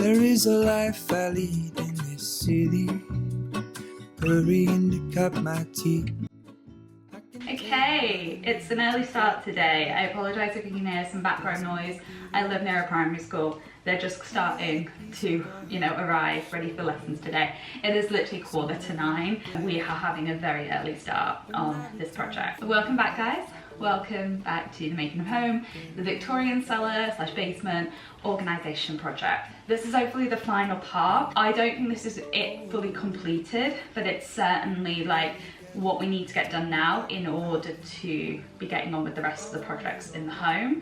There is a life I lead in this city, hurrying to cut my teeth. Okay, it's an early start today. I apologise if you can hear some background noise. I live near a primary school. They're just starting to, arrive ready for lessons today. It is literally 8:45. We are having a very early start on this project. Welcome back, guys. Welcome back to the Making of Home, the Victorian Cellar / basement organisation project. This is hopefully the final part. I don't think this is it fully completed, but it's certainly like what we need to get done now in order to be getting on with the rest of the projects in the home.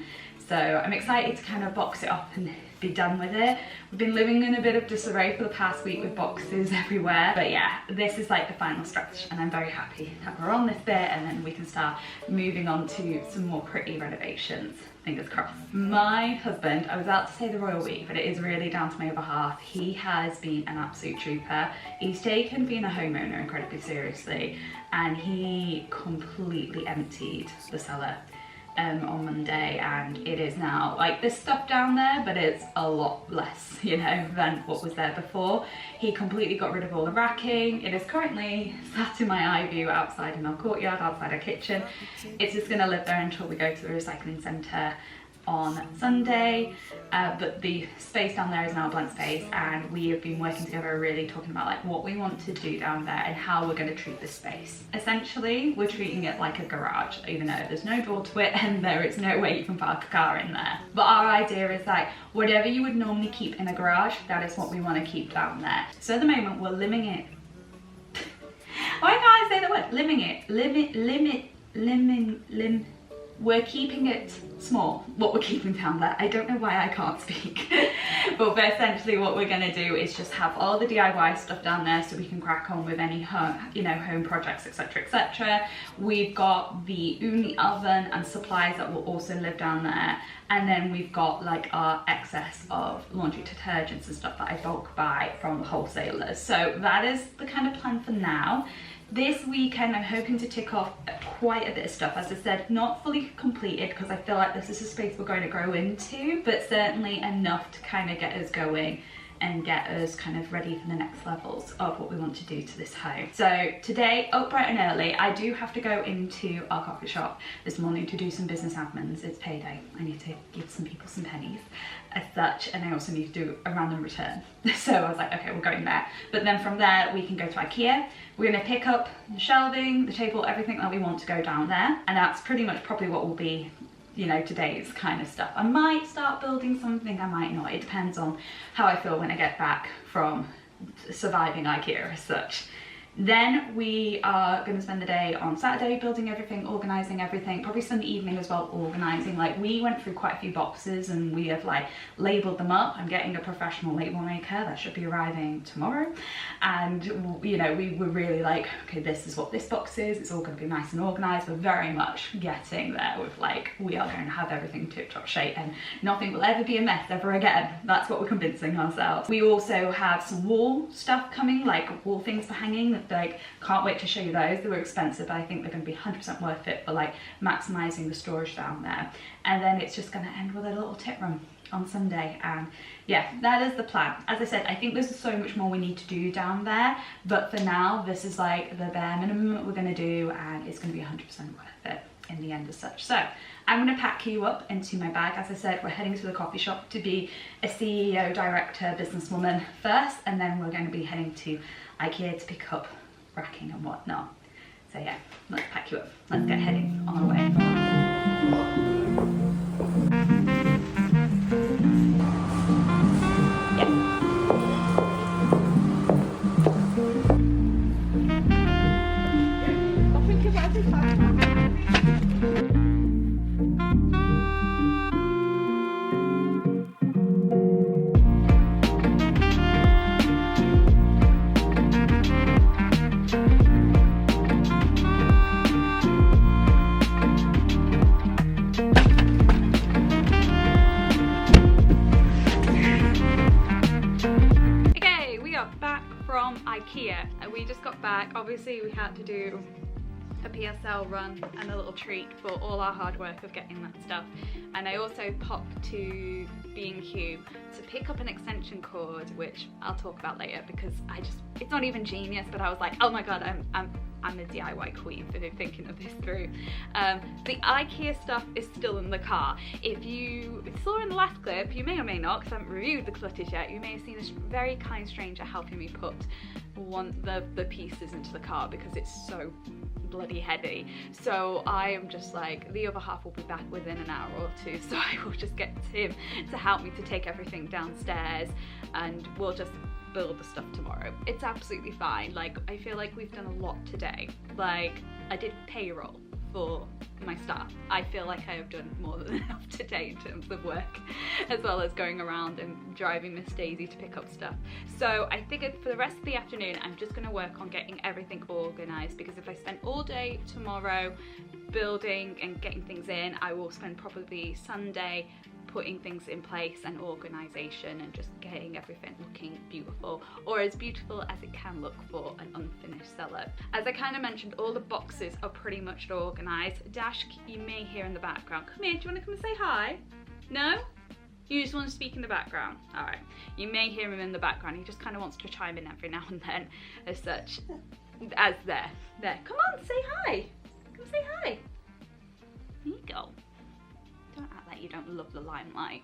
So I'm excited to kind of box it up and be done with it. We've been living in a bit of disarray for the past week with boxes everywhere, but yeah, this is like the final stretch and I'm very happy that we're on this bit and then we can start moving on to some more pretty renovations. Fingers crossed. My husband, I was about to say the royal we, but it is really down to my other half. He has been an absolute trooper. He's taken being a homeowner incredibly seriously and he completely emptied the cellar on Monday, and it is now like there's stuff down there, but it's a lot less, than what was there before. He completely got rid of all the racking. It is currently sat in my eye view outside in our courtyard, outside our kitchen. It's just gonna live there until we go to the recycling centre on Sunday, but the space down there is now a blank space, and we have been working together really talking about like what we want to do down there and how we're going to treat this space. Essentially, we're treating it like a garage, even though there's no door to it and there is no way you can park a car in there. But our idea is like whatever you would normally keep in a garage, that is what we want to keep down there. So at the moment we're limiting it. Why can't I say the word? We're keeping it small, what we're keeping down there. I don't know why I can't speak. But essentially what we're gonna do is just have all the DIY stuff down there so we can crack on with any home projects, etc, etc. We've got the uni oven and supplies that will also live down there. And then we've got like our excess of laundry detergents and stuff that I bulk buy from the wholesalers. So that is the kind of plan for now. This weekend I'm hoping to tick off quite a bit of stuff. As I said, not fully completed because I feel like this is a space we're going to grow into, but certainly enough to kind of get us going and get us kind of ready for the next levels of what we want to do to this home. So today, up bright and early, I do have to go into our coffee shop this morning to do some business admins. It's payday. I need to give some people some pennies as such, and I also need to do a random return. So I was like, okay, we're going there. But then from there, we can go to Ikea. We're gonna pick up the shelving, the table, everything that we want to go down there. And that's pretty much probably what will be today's kind of stuff. I might start building something, I might not. It depends on how I feel when I get back from surviving Ikea as such. Then we are going to spend the day on Saturday building everything, organising everything, probably Sunday evening as well, organising. Like we went through quite a few boxes and we have like labelled them up. I'm getting a professional label maker that should be arriving tomorrow. And we were really like, okay, this is what this box is. It's all going to be nice and organised. We're very much getting there with like, we are going to have everything tip-top shape and nothing will ever be a mess ever again. That's what we're convincing ourselves. We also have some wall stuff coming, like wall things for hanging. Like can't wait to show you those. They were expensive, but I think they're going to be 100% worth it for like maximising the storage down there. And then it's just going to end with a little tip room on Sunday, and yeah, that is the plan. As I said, I think there's so much more we need to do down there, but for now this is like the bare minimum that we're going to do, and it's going to be 100% worth it in the end as such. So I'm going to pack you up into my bag. As I said, we're heading to the coffee shop to be a CEO, director, businesswoman first, and then we're going to be heading to Ikea to pick up racking and whatnot. So yeah, let's pack you up. Let's get heading on our way. Ikea, and we just got back. Obviously we had to do a PSL run and a little treat for all our hard work of getting that stuff. And I also popped to B&Q to pick up an extension cord, which I'll talk about later because it's not even genius, but I was like, oh my god, I'm a DIY queen for thinking of this through. The Ikea stuff is still in the car. If you saw in the last clip, you may or may not, because I haven't reviewed the clutters yet, you may have seen this very kind stranger helping me put the pieces into the car because it's so bloody heavy. So I am just like, the other half will be back within an hour or two, so I will just get him to help me to take everything downstairs and we'll just build the stuff tomorrow. It's absolutely fine. Like, I feel like we've done a lot today. Like, I did payroll for my staff. I feel like I have done more than enough today in terms of work, as well as going around and driving Miss Daisy to pick up stuff. So I figured for the rest of the afternoon, I'm just gonna work on getting everything organized, because if I spend all day tomorrow building and getting things in, I will spend probably Sunday putting things in place and organisation and just getting everything looking beautiful, or as beautiful as it can look for an unfinished cellar. As I kind of mentioned, all the boxes are pretty much organised. Dash, you may hear in the background. Come here, do you want to come and say hi? No? You just want to speak in the background? Alright. You may hear him in the background. He just kind of wants to chime in every now and then as such. As there. Come on, say hi. Come say hi. There you go. Don't act like you don't love the limelight.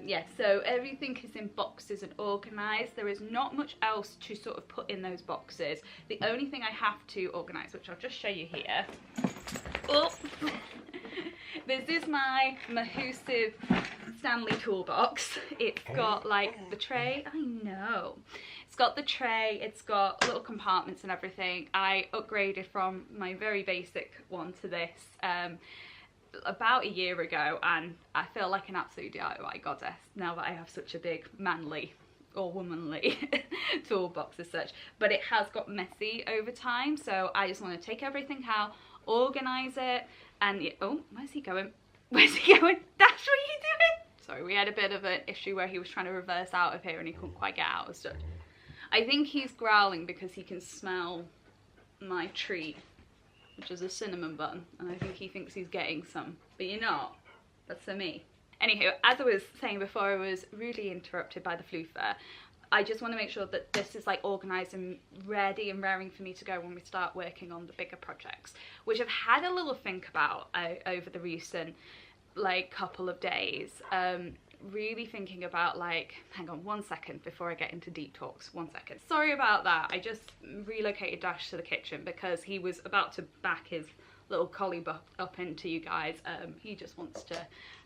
Yeah, so everything is in boxes and organised. There is not much else to sort of put in those boxes. The only thing I have to organise, which I'll just show you here. Oh. This is my Mahusive Stanley toolbox. It's got like the tray. I know. It's got the tray, it's got little compartments and everything. I upgraded from my very basic one to this about a year ago, and I feel like an absolute DIY goddess now that I have such a big manly or womanly toolbox as such. But it has got messy over time, so I just want to take everything out, organise it, and oh, where's he going? Where's he going? Dash, what are you doing? Sorry, we had a bit of an issue where he was trying to reverse out of here and he couldn't quite get out of stuff. I think he's growling because he can smell my treat, which is a cinnamon bun, and I think he thinks he's getting some, but you're not. That's for me. Anywho, as I was saying before, I was rudely interrupted by the floofer. I just want to make sure that this is like organised and ready and raring for me to go when we start working on the bigger projects, which I've had a little think about over the recent like couple of days. Really thinking about, like, hang on 1 second before I get into deep talks. 1 second. Sorry about that. I just relocated Dash to the kitchen because he was about to back his little collie up into you guys. He just wants to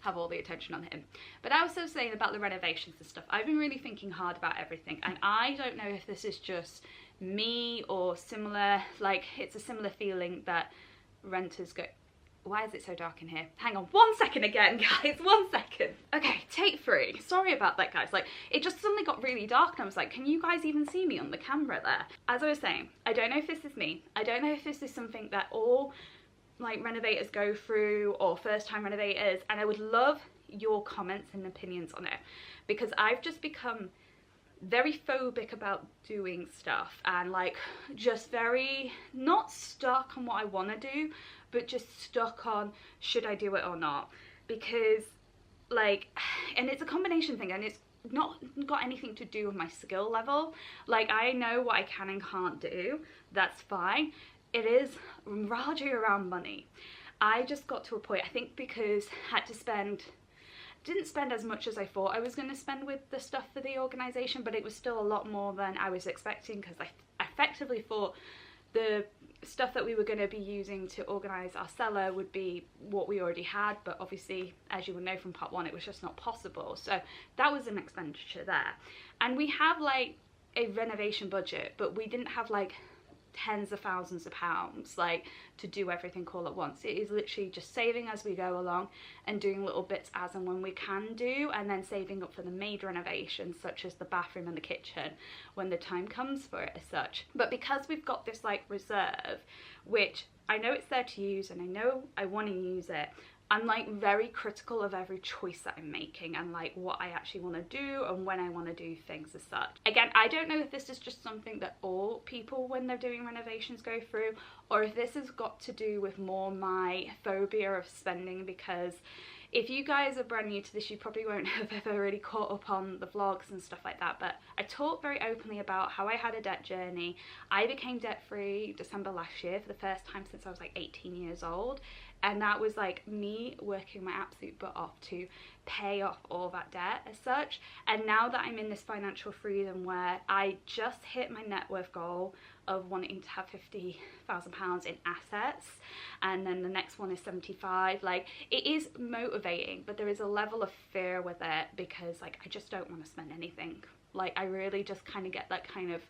have all the attention on him. But I was also saying about the renovations and stuff. I've been really thinking hard about everything, and I don't know if this is just me or similar, like it's a similar feeling that renters go. Why is it so dark in here? Hang on 1 second again, guys, 1 second. Okay, take 3. Sorry about that, guys. Like, it just suddenly got really dark and I was like, can you guys even see me on the camera there? As I was saying, I don't know if this is me. I don't know if this is something that all like renovators go through, or first time renovators, and I would love your comments and opinions on it, because I've just become very phobic about doing stuff and like just very not stuck on what I want to do, but just stuck on should I do it or not, because like, and it's a combination thing, and it's not got anything to do with my skill level. Like, I know what I can and can't do, that's fine. It is largely around money. I just got to a point, I think because I had to didn't spend as much as I thought I was going to spend with the stuff for the organisation, but it was still a lot more than I was expecting, because I effectively thought the stuff that we were going to be using to organise our cellar would be what we already had, but obviously, as you will know from part 1, it was just not possible. So that was an expenditure there. And we have like a renovation budget, but we didn't have like tens of thousands of pounds like to do everything all at once. It is literally just saving as we go along and doing little bits as and when we can do, and then saving up for the major renovations such as the bathroom and the kitchen when the time comes for it as such. But because we've got this like reserve, which I know it's there to use and I know I want to use it, I'm like very critical of every choice that I'm making and like what I actually want to do and when I want to do things as such. Again, I don't know if this is just something that all people when they're doing renovations go through, or if this has got to do with more my phobia of spending, because if you guys are brand new to this, you probably won't have ever really caught up on the vlogs and stuff like that, but I talk very openly about how I had a debt journey. I became debt free December last year for the first time since I was like 18 years old, and that was like me working my absolute butt off to pay off all that debt as such. And now that I'm in this financial freedom where I just hit my net worth goal of wanting to have £50,000 in assets, and then the next one is 75, like it is motivating, but there is a level of fear with it because like I just don't want to spend anything. Like I really just kind of get that kind of,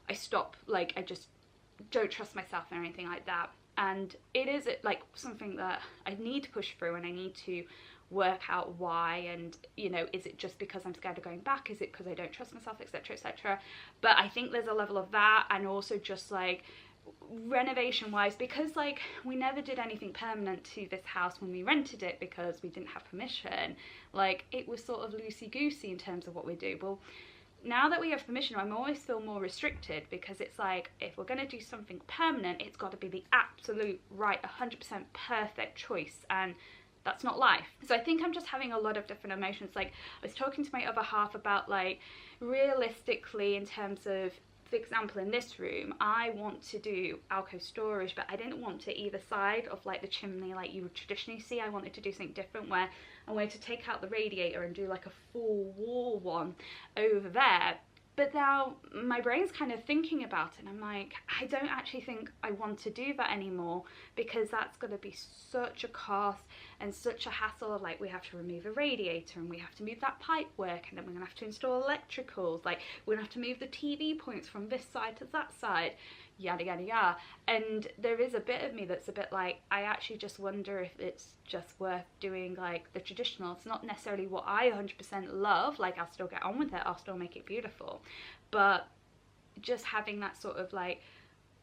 I stop, like I just don't trust myself or anything like that. And it is like something that I need to push through, and I need to work out why, and you know, is it just because I'm scared of going back, is it because I don't trust myself, etc, etc. But I think there's a level of that, and also just like renovation wise, because like we never did anything permanent to this house when we rented it because we didn't have permission. Like it was sort of loosey-goosey in terms of what we do. Well, now that we have permission, I'm always feel more restricted, because it's like if we're going to do something permanent, it's got to be the absolute right 100% perfect choice, and that's not life. So I think I'm just having a lot of different emotions. Like I was talking to my other half about like realistically in terms of, for example, in this room, I want to do alcove storage, but I didn't want to either side of like the chimney like you would traditionally see. I wanted to do something different where I wanted to take out the radiator and do like a full wall one over there. But now my brain's kind of thinking about it, and I'm like, I don't actually think I want to do that anymore, because that's going to be such a cost and such a hassle of like, we have to remove a radiator and we have to move that pipe work, and then we're going to have to install electricals, like we're going to have to move the TV points from this side to that side, yada yada yada. And there is a bit of me that's a bit like, I actually just wonder if it's just worth doing like the traditional. It's not necessarily what I 100% love, like I'll still get on with it, I'll still make it beautiful, but just having that sort of like,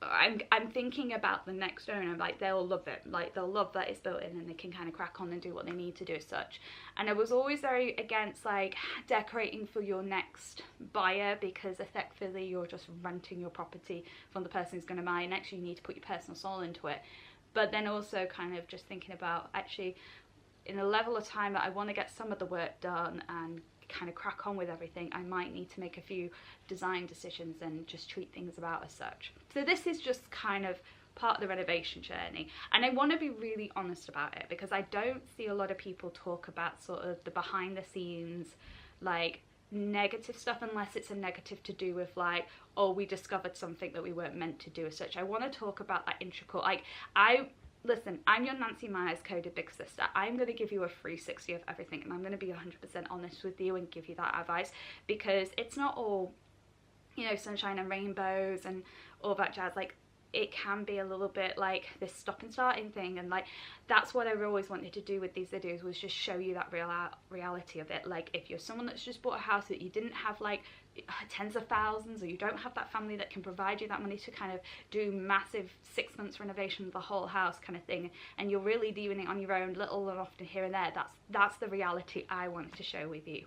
I'm thinking about the next owner, like they'll love it, like they'll love that it's built in and they can kind of crack on and do what they need to do as such. And I was always very against like decorating for your next buyer, because effectively you're just renting your property from the person who's going to buy next. You need to put your personal soul into it. But then also kind of just thinking about actually in a level of time that I want to get some of the work done and kind of crack on with everything, I might need to make a few design decisions and just tweak things about as such. So this is just kind of part of the renovation journey, and I want to be really honest about it, because I don't see a lot of people talk about sort of the behind the scenes like negative stuff, unless it's a negative to do with like, oh, we discovered something that we weren't meant to do as such. I want to talk about that intricate, like listen, I'm your Nancy Myers coded big sister. I'm going to give you a 360 of everything, and I'm going to be 100% honest with you and give you that advice, because it's not all, you know, sunshine and rainbows and all that jazz. Like it can be a little bit like this stop and starting thing, and like that's what I've always wanted to do with these videos, was just show you that reality of it. Like if you're someone that's just bought a house that you didn't have like tens of thousands, or you don't have that family that can provide you that money to kind of do massive 6 months renovation of the whole house kind of thing, and you're really doing it on your own, little and often here and there, that's the reality I wanted to share with you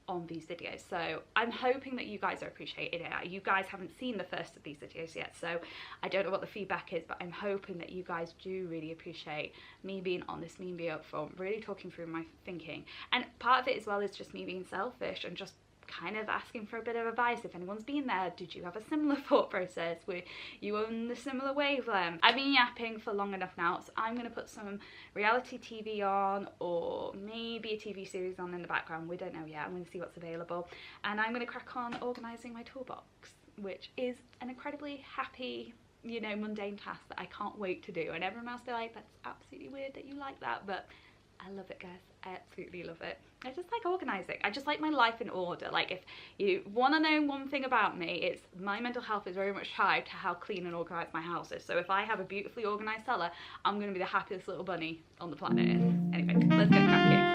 on these videos. So I'm hoping that you guys are appreciating it. You guys haven't seen the first of these videos yet, so I don't know what the feedback is, but I'm hoping that you guys do really appreciate me being honest, me being upfront, really talking through my thinking. And part of it as well is just me being selfish and just kind of asking for a bit of advice. If anyone's been there, did you have a similar thought process? Were you on the similar wavelength? I've been yapping for long enough now, so I'm going to put some reality TV on, or maybe a TV series on in the background. We don't know yet. I'm going to see what's available, and I'm going to crack on organising my toolbox, which is an incredibly happy, you know, mundane task that I can't wait to do. And everyone else be like, that's absolutely weird that you like that, but I love it, guys. I absolutely love it. I just like organising. I just like my life in order. Like if you want to know one thing about me, it's my mental health is very much tied to how clean and organised my house is. So if I have a beautifully organised cellar, I'm going to be the happiest little bunny on the planet. Anyway, let's get cracking.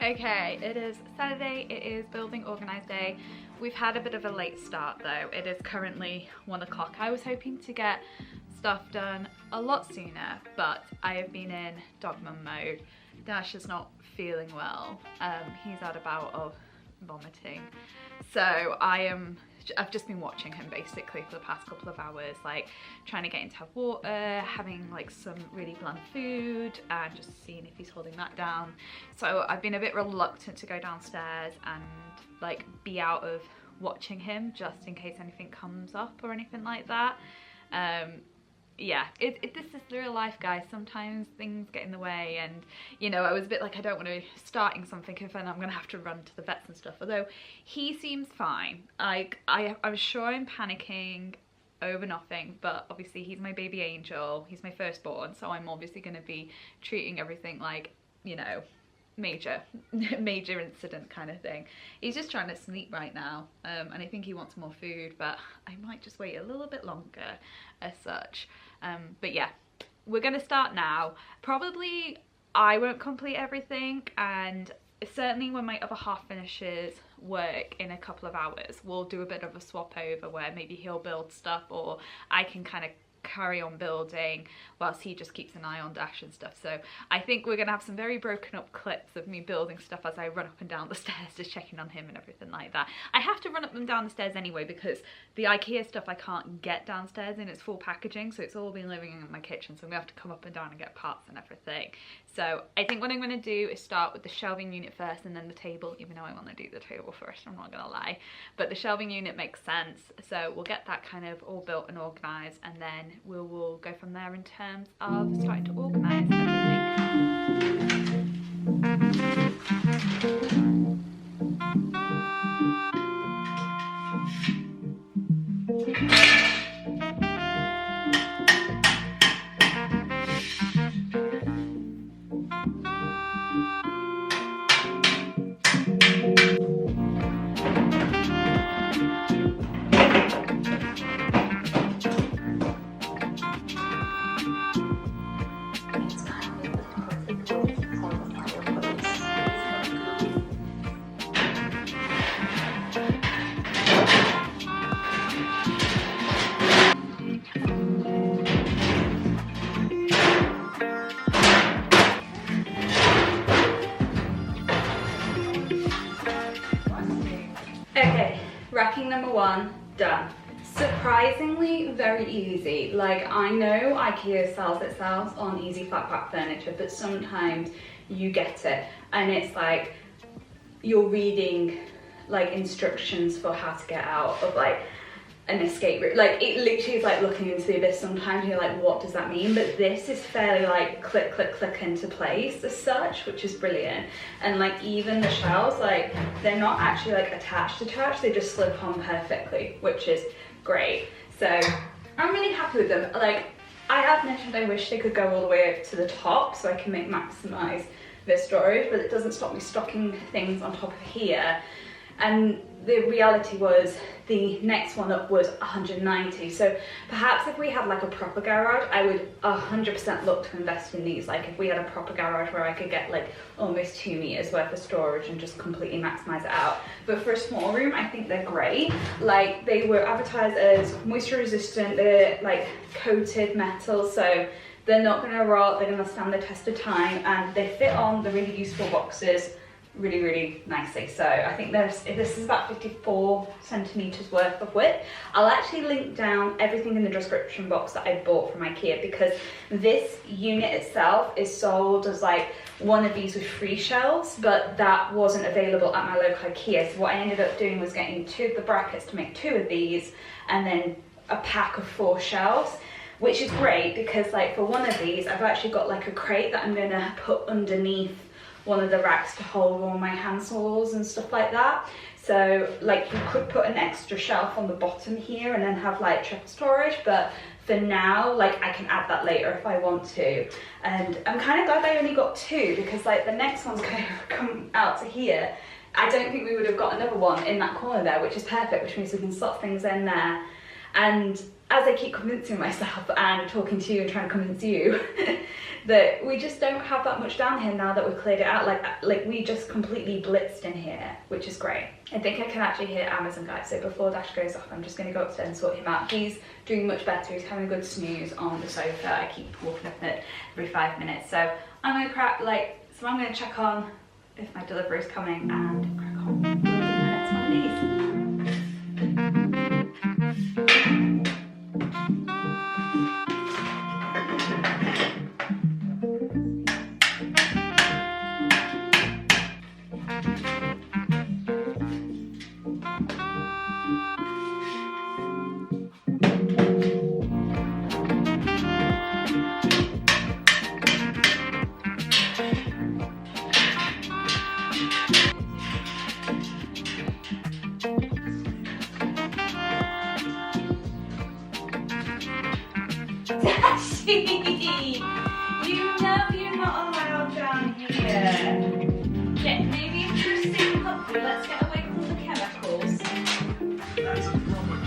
Okay, it is Saturday, it is building organised day. We've had a bit of a late start though. It is currently 1 o'clock. I was hoping to get stuff done a lot sooner, but I have been in dog mum mode. Dash is not feeling well. He's had a bout of vomiting. So I've just been watching him basically for the past couple of hours, like trying to get him to have water, having like some really bland food, and just seeing if he's holding that down. So I've been a bit reluctant to go downstairs and like be out of watching him, just in case anything comes up or anything like that. Yeah, this is real life, guys. Sometimes things get in the way, and you know, I was a bit like, I don't want to be starting something if then I'm gonna have to run to the vets and stuff. Although he seems fine. Like I'm sure I'm panicking over nothing, but obviously he's my baby angel. He's my firstborn, so I'm obviously gonna be treating everything like, you know, major incident kind of thing. He's just trying to sleep right now, and I think he wants more food, but I might just wait a little bit longer as such. But yeah, we're gonna start now. Probably I won't complete everything, and certainly when my other half finishes work in a couple of hours, we'll do a bit of a swap over where maybe he'll build stuff or I can kind of carry on building whilst he just keeps an eye on Dash and stuff. So I think we're gonna have some very broken up clips of me building stuff as I run up and down the stairs, just checking on him and everything like that. I have to run up and down the stairs anyway because the Ikea stuff I can't get downstairs in its full packaging, so it's all been living in my kitchen, so I'm gonna have to come up and down and get parts and everything. So I think what I'm gonna do is start with the shelving unit first and then the table, even though I want to do the table first, I'm not gonna lie. But the shelving unit makes sense, so we'll get that kind of all built and organised, and then we will go from there in terms of starting to organise everything. Okay, racking number 1 done. Surprisingly very easy. Like, I know Ikea sells itself on easy flat pack furniture, but sometimes you get it and it's like you're reading like instructions for how to get out of like an escape route. Like, it literally is like looking into the abyss sometimes, you're like, what does that mean? But this is fairly like click click click into place as such, which is brilliant. And like even the shelves, like they're not actually like attached, they just slip on perfectly, which is great. So I'm really happy with them. Like, I have mentioned I wish they could go all the way up to the top so I can maximize their storage, but it doesn't stop me stocking things on top of here. And the reality was the next one up was 190. So perhaps if we had like a proper garage, I would 100% look to invest in these. Like if we had a proper garage where I could get like almost 2 meters worth of storage and just completely maximize it out. But for a small room, I think they're great. Like, they were advertised as moisture resistant, they're like coated metal, so they're not gonna rot, they're gonna stand the test of time, and they fit on the really useful boxes really nicely. So I think this is about 54 centimeters worth of width. I'll actually link down everything in the description box that I bought from Ikea, because this unit itself is sold as like one of these with 3 shelves, but that wasn't available at my local Ikea. So what I ended up doing was getting 2 of the brackets to make 2 of these, and then a pack of 4 shelves, which is great because like for one of these I've actually got like a crate that I'm gonna put underneath one of the racks to hold all my hand saws and stuff like that. So So like you could put an extra shelf on the bottom here and then have like triple storage, but for now, like I can add that later if I want to. And I'm kind of glad I only got 2, because like the next one's going to come out to here. I don't think we would have got another one in that corner there, which is perfect, which means we can slot things in there. And as I keep convincing myself and talking to you and trying to convince you that we just don't have that much down here now that we've cleared it out. Like we just completely blitzed in here, which is great. I think I can actually hear Amazon, guys, so before Dash goes off, I'm just going to go upstairs and sort him out. He's doing much better. He's having a good snooze on the sofa. I keep walking up it every 5 minutes. So I'm going to crack, so I'm going to check on if my delivery is coming and crack on with the next one of these. You know you're not allowed down here. Yeah, maybe if you sit properly, let's get away from the chemicals. That's a problem.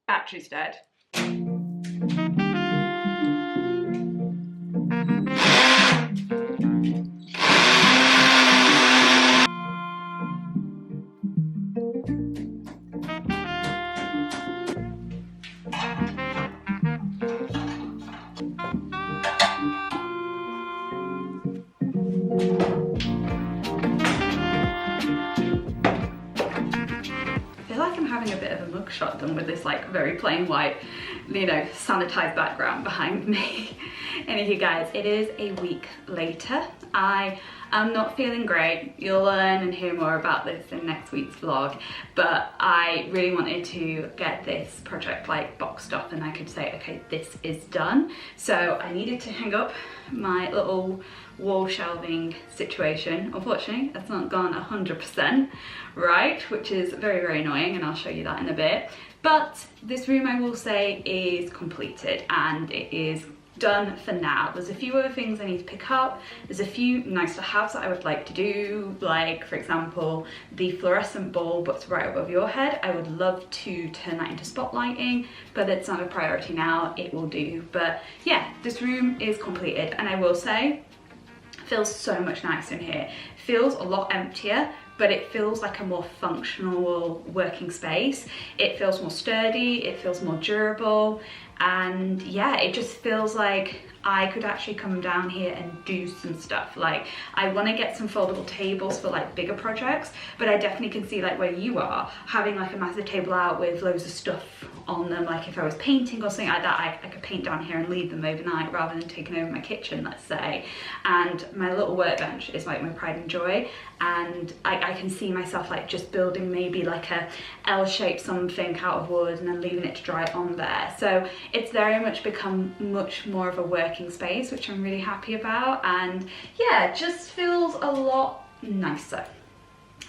Battery's dead. Having a bit of a mugshot done with this like very plain white, sanitized background behind me. Anywho guys, it is a week later. I am not feeling great. You'll learn and hear more about this in next week's vlog, but I really wanted to get this project like boxed up and I could say, okay, this is done. So I needed to hang up my little wall shelving situation. Unfortunately, that's not gone 100% right, which is very, very annoying, and I'll show you that in a bit. But this room, I will say, is completed and it is done for now. There's a few other things I need to pick up. There's a few nice to haves that I would like to do, like for example the fluorescent bulb that's right above your head. I would love to turn that into spotlighting, but it's not a priority now. It will do. But yeah, this room is completed, and I will say feels so much nicer in here. Feels a lot emptier, but it feels like a more functional working space. It feels more sturdy, it feels more durable, and yeah, it just feels like I could actually come down here and do some stuff. Like, I want to get some foldable tables for like bigger projects, but I definitely can see like where you are, having like a massive table out with loads of stuff on them. Like if I was painting or something like that, I could paint down here and leave them overnight rather than taking over my kitchen, let's say. And my little workbench is like my pride and joy. And I can see myself like just building maybe like a L-shaped something out of wood and then leaving it to dry on there. So it's very much become much more of a working space, which I'm really happy about. And yeah, it just feels a lot nicer.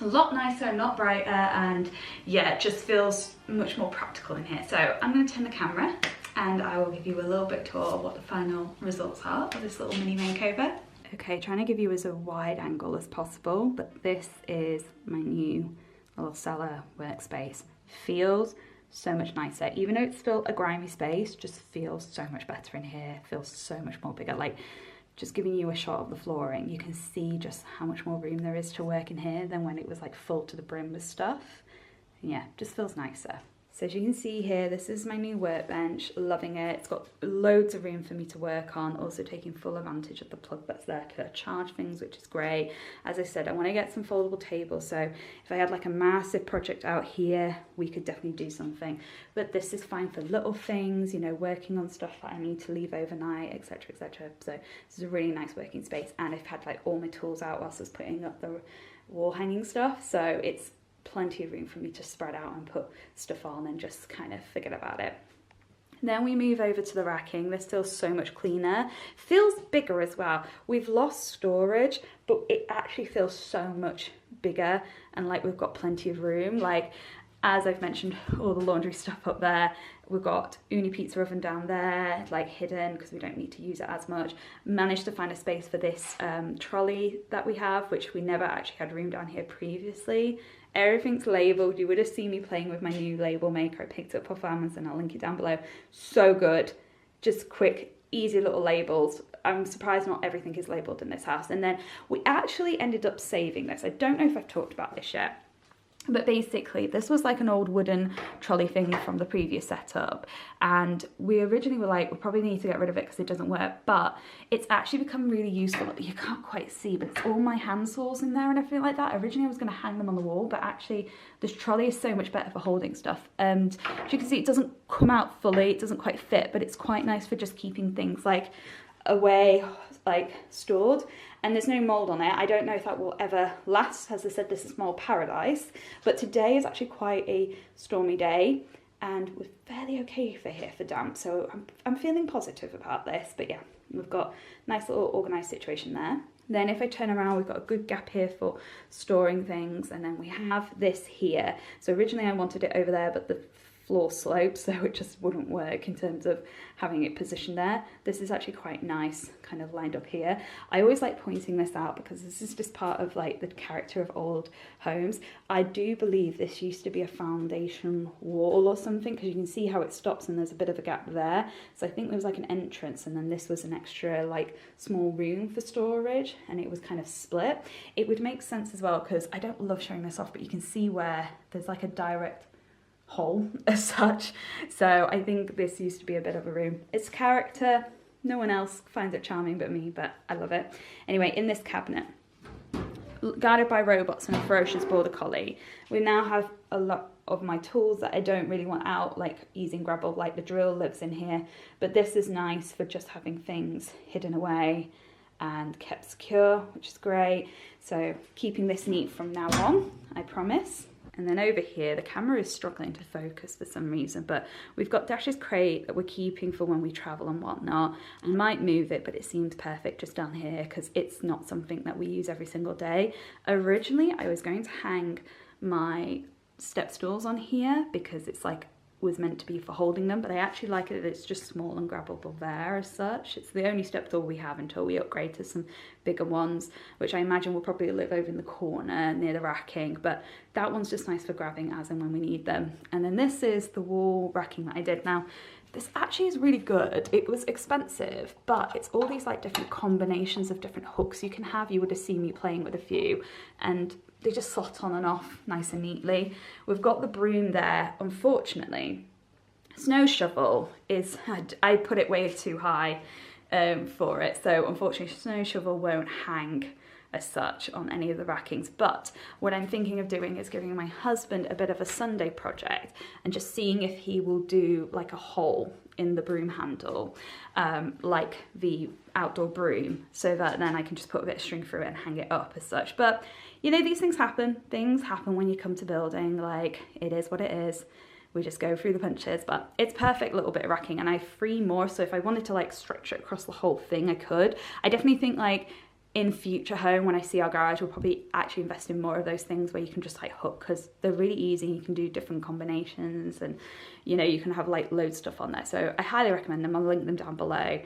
A lot nicer, not brighter, and yeah, it just feels much more practical in here. So I'm going to turn the camera and I will give you a little bit tour of what the final results are of this little mini makeover. Okay, trying to give you as a wide angle as possible, but this is my new little cellar workspace. Feels so much nicer. Even though it's still a grimy space, just feels so much better in here. Feels so much more bigger. Like, just giving you a shot of the flooring, you can see just how much more room there is to work in here than when it was like full to the brim with stuff. Yeah, just feels nicer. So as you can see here, this is my new workbench, loving it. It's got loads of room for me to work on, also taking full advantage of the plug that's there to charge things, which is great. As I said, I want to get some foldable tables, so if I had like a massive project out here, we could definitely do something. But this is fine for little things, you know, working on stuff that I need to leave overnight, etc, etc. So this is a really nice working space, and I've had like all my tools out whilst I was putting up the wall hanging stuff, so it's plenty of room for me to spread out and put stuff on and just kind of forget about it. Then we move over to the racking. This feels so much cleaner. Feels bigger as well. We've lost storage, but it actually feels so much bigger and like we've got plenty of room. Like, as I've mentioned, all the laundry stuff up there. We've got uni pizza oven down there, like hidden because we don't need to use it as much. Managed to find a space for this trolley that we have, which we never actually had room down here previously. Everything's labelled. You would have seen me playing with my new label maker. I picked it up off Amazon. I'll link it down below. So good. Just quick, easy little labels. I'm surprised not everything is labelled in this house. And then we actually ended up saving this. I don't know if I've talked about this yet. But basically, this was like an old wooden trolley thing from the previous setup. And we originally were like, we probably need to get rid of it because it doesn't work. But it's actually become really useful. You can't quite see, but it's all my hand saws in there and everything like that. Originally, I was going to hang them on the wall, but actually, this trolley is so much better for holding stuff. And as you can see, it doesn't come out fully. It doesn't quite fit, but it's quite nice for just keeping things like away, like stored. And there's no mold on it. I don't know if that will ever last. As I said, this is mold paradise. But today is actually quite a stormy day and we're fairly okay for here for damp. So I'm feeling positive about this. But yeah, we've got a nice little organised situation there. Then if I turn around, we've got a good gap here for storing things. And then we have this here. So originally I wanted it over there, but the floor slope, so it just wouldn't work in terms of having it positioned there. This is actually quite nice, kind of lined up here. I always like pointing this out because this is just part of like the character of old homes. I do believe this used to be a foundation wall or something because you can see how it stops and there's a bit of a gap there. So I think there was like an entrance and then this was an extra like small room for storage and it was kind of split. It would make sense as well because I don't love showing this off, but you can see where there's like a direct hole as such. So I think this used to be a bit of a room. Its character, no one else finds it charming but me, but I love it. Anyway, in this cabinet, guarded by robots and a ferocious border collie, we now have a lot of my tools that I don't really want out, like using grubble, like the drill lives in here, but this is nice for just having things hidden away and kept secure, which is great. So keeping this neat from now on, I promise. And then over here, the camera is struggling to focus for some reason, but we've got Dash's crate that we're keeping for when we travel and whatnot. I might move it, but it seems perfect just down here because it's not something that we use every single day. Originally, I was going to hang my step stools on here because it's like was meant to be for holding them, but I actually like it that it's just small and grabbable there as such. It's the only step stool we have until we upgrade to some bigger ones, which I imagine will probably live over in the corner near the racking, but that one's just nice for grabbing as and when we need them. And then this is the wall racking that I did. Now, this actually is really good. It was expensive, but it's all these like different combinations of different hooks you can have. You would have seen me playing with a few, and they just slot on and off nice and neatly. We've got the broom there. Unfortunately, snow shovel is, I put it way too high. for it. So unfortunately, snow shovel won't hang as such on any of the rackings, but what I'm thinking of doing is giving my husband a bit of a Sunday project and just seeing if he will do like a hole in the broom handle, like the outdoor broom, so that then I can just put a bit of string through it and hang it up as such. But you know, these things happen when you come to building. Like, it is what it is. We just go through the punches, but it's perfect little bit of racking, and I have 3 more, so if I wanted to like stretch it across the whole thing, I could. I definitely think like in future home, when I see our garage, we'll probably actually invest in more of those things where you can just like hook, because they're really easy. You can do different combinations, and you know, you can have like loads of stuff on there. So I highly recommend them. I'll link them down below.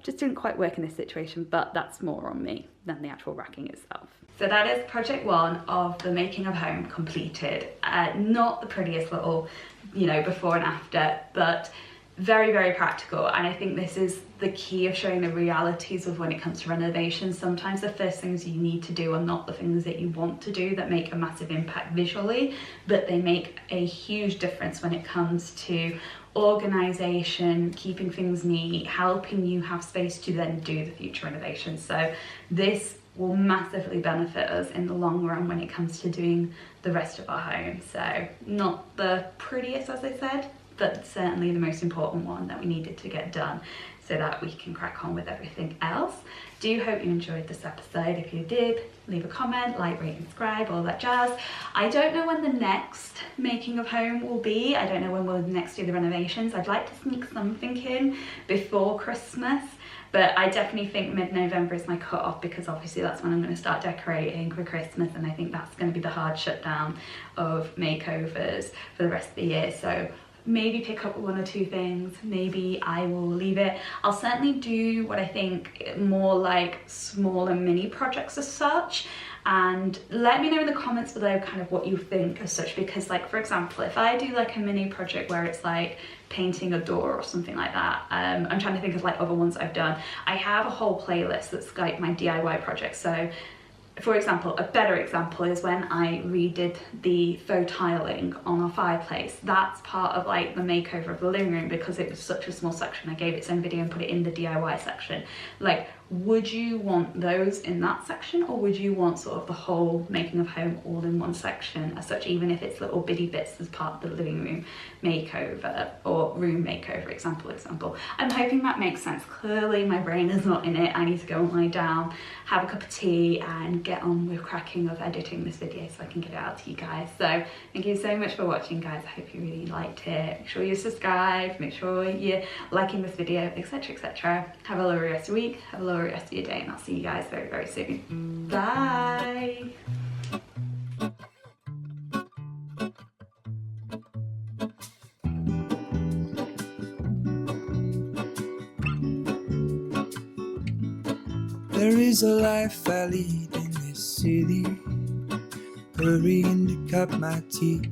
Just didn't quite work in this situation, but that's more on me than the actual racking itself. So that is project 1 of the making of home completed. Not the prettiest little, you know, before and after, but very, very practical. And I think this is the key of showing the realities of when it comes to renovation. Sometimes the first things you need to do are not the things that you want to do that make a massive impact visually, but they make a huge difference when it comes to organisation, keeping things neat, helping you have space to then do the future renovation. So this will massively benefit us in the long run when it comes to doing the rest of our home. So not the prettiest, as I said, but certainly the most important one that we needed to get done so that we can crack on with everything else. Do hope you enjoyed this episode. If you did, leave a comment, like, rate, and subscribe, all that jazz. I don't know when the next making of home will be. I don't know when we'll next do the renovations. I'd like to sneak something in before Christmas, but I definitely think mid-November is my cut-off, because obviously that's when I'm going to start decorating for Christmas, and I think that's going to be the hard shutdown of makeovers for the rest of the year. So maybe pick up 1 or 2 things, maybe I will leave it. I'll certainly do what I think more like smaller mini projects as such, and let me know in the comments below kind of what you think as such, because like, for example, if I do like a mini project where it's like painting a door or something like that, I'm trying to think of like other ones I've done. I have a whole playlist that's like my DIY projects. So for example, a better example is when I redid the faux tiling on our fireplace. That's part of like the makeover of the living room, because it was such a small section. I gave its own video and put it in the DIY section. Like, would you want those in that section, or would you want sort of the whole making of home all in one section as such, even if it's little bitty bits as part of the living room makeover or room makeover example. I'm hoping that makes sense. Clearly my brain is not in it. I need to go and lie down, have a cup of tea, and get on with cracking of editing this video so I can get it out to you guys. So thank you so much for watching, guys. I hope you really liked it. Make sure you subscribe, make sure you're liking this video, etc, etc. Have a lovely rest of your week, have a lovely rest of your day, and I'll see you guys very, very soon. Bye. There is a life I lead in this city, hurrying to cut my teeth.